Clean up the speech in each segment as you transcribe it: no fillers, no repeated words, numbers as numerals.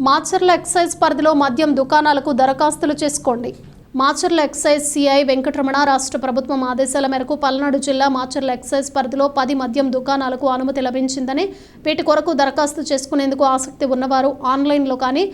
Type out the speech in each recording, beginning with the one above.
Macherla excise పరిధిలో మద్యం దుకాణాలకు దరఖాస్తులు చేసుకోండి. మాచర్ల ఎక్సైజ్ సిఐ వెంకటరమణ రాష్ట్ర ప్రభుత్వం ఆదేశాల మేరకు పల్నాడు జిల్లా మాచర్ల ఎక్సైజ్ పరిధిలో 10 మద్యం దుకాణాలకు అనుమతి లభించిందని, వీటి కొరకు దరఖాస్తు చేసుకునేందుకు ఆసక్తి ఉన్నవారు ఆన్లైన్లో కానీ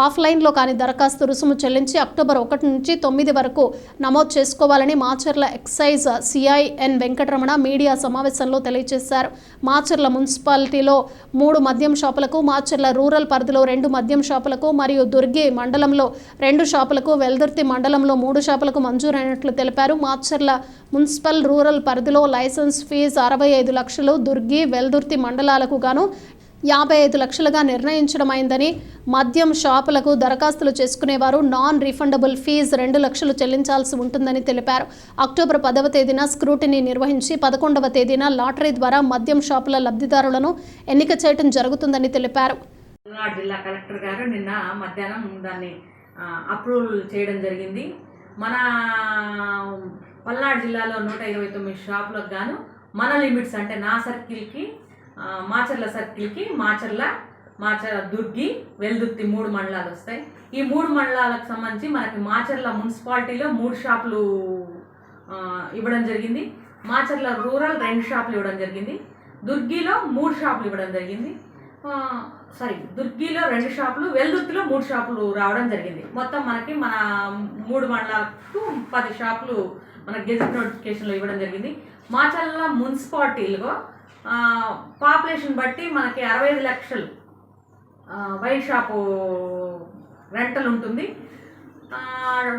ఆఫ్లైన్లో కానీ దరఖాస్తు రుసుము చెల్లించి అక్టోబర్ 1 నుంచి 9 వరకు నమోదు చేసుకోవాలని Macherla excise CI N Venkataramana media సమావేశంలో తెలియజేశారు. మాచర్ల మున్సిపాలిటీలో 3 మద్యం షాపులకు, మాచర్ల రూరల్ పరిధిలో 2 మద్యం షాపులకు మరియు దుర్గి మండలంలో 2 షాపులకు, వెల్దుర్తి మండలంలో 3 షాపులకు మంజూరైనట్లు తెలిపారు. మాచర్ల మున్సిపల్ రూరల్ పరిధిలో లైసెన్స్ ఫీజు 65 లక్షలు, దుర్గి వెల్దుర్తి మండలాలకు గాను 55 లక్షలుగా నిర్ణయించడమైందని, మద్యం షాపులకు దరఖాస్తులు చేసుకునేవారు నాన్ రిఫండబుల్ ఫీజు 2 లక్షలు చెల్లించాల్సి ఉంటుందని తెలిపారు. అక్టోబర్ 10వ తేదీన స్క్రూటినీ నిర్వహించి 11వ తేదీన లాటరీ ద్వారా మద్యం షాపుల లబ్ధిదారులను ఎన్నిక చేయడం జరుగుతుందని తెలిపారు. జిల్లా కలెక్టర్ గారు నిన్న మధ్యాహ్నం దాన్ని అప్రూవల్ చేయడం జరిగింది. మన పల్నాడు జిల్లాలో 129 షాపులకు గాను మన లిమిట్స్ అంటే నా సర్కిల్కి, మాచర్ల సర్కిల్కి మాచర్ల దుర్గి వెల్దుర్తి 3 మండలాలు వస్తాయి. ఈ 3 మండలాలకు సంబంధించి మనకి మాచర్ల మున్సిపాలిటీలో 3 షాపులు ఇవ్వడం జరిగింది. మాచర్ల రూరల్ 2 షాపులు ఇవ్వడం జరిగింది. దుర్గిలో 3 షాపులు ఇవ్వడం జరిగింది. దుర్గిలో 2 షాపులు, వెల్దుర్తిలో 3 షాపులు రావడం జరిగింది. మొత్తం మనకి మన 3 మండలాలకు 10 షాపులు మన గెజెట్ నోటిఫికేషన్లో ఇవ్వడం జరిగింది. మాచర్ల మున్సిపాలిటీలో పాపులేషన్ బట్టి మనకి 65 లక్షలు వైన్ షాపు రెంటల్ ఉంటుంది.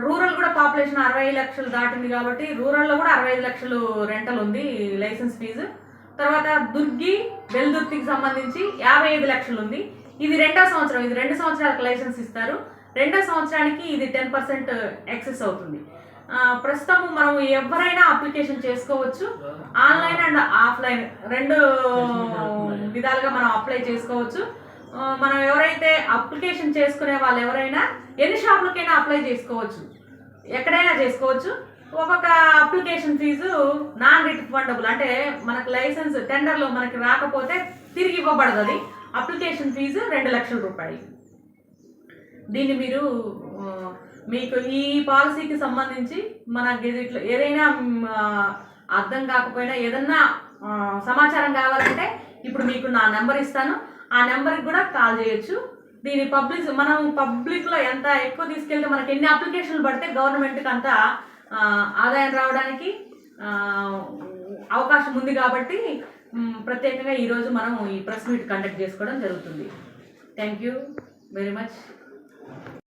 రూరల్ కూడా పాపులేషన్ 65 లక్షలు దాటింది కాబట్టి రూరల్లో కూడా 65 లక్షలు రెంటల్ ఉంది లైసెన్స్ ఫీజు. తర్వాత దుర్గి వెల్దుర్తికి సంబంధించి 55 లక్షలు ఉంది. ఇది 2వ సంవత్సరం, ఇది 2 సంవత్సరాలకు లైసెన్స్ ఇస్తారు. 2వ సంవత్సరానికి ఇది 10% ఎక్సెస్ అవుతుంది. ప్రస్తుతం మనం ఎవరైనా అప్లికేషన్ చేసుకోవచ్చు. ఆన్లైన్ అండ్ ఆఫ్లైన్ 2 విధాలుగా మనం అప్లై చేసుకోవచ్చు. మనం ఎవరైతే అప్లికేషన్ చేసుకునే వాళ్ళు ఎవరైనా ఎన్ని షాపులకైనా అప్లై చేసుకోవచ్చు, ఎక్కడైనా చేసుకోవచ్చు. ఒక్కొక్క అప్లికేషన్ ఫీజు నాన్ రిఫండబుల్, అంటే మనకు లైసెన్స్ టెండర్లో మనకి రాకపోతే తిరిగి ఇవ్వబడదు. అది అప్లికేషన్ ఫీజు 2 లక్షల రూపాయలు. దీన్ని మీరు మీకు ఈ పాలసీకి సంబంధించి మన గెజెట్లో ఏదైనా అర్థం కాకపోయినా ఏదన్నా సమాచారం కావాలంటే ఇప్పుడు మీకు నా నెంబర్ ఇస్తాను, ఆ నెంబర్కి కూడా కాల్ చేయొచ్చు. దీని మనం పబ్లిక్లో ఎంత ఎక్కువ తీసుకెళ్తే మనకి ఎన్ని అప్లికేషన్లు పడితే గవర్నమెంట్కి అంత ఆదాయం రావడానికి అవకాశం ఉంది. కాబట్టి ప్రత్యేకంగా ఈరోజు మనం ఈ ప్రెస్ మీట్ కండక్ట్ చేసుకోవడం జరుగుతుంది. Thank you very much.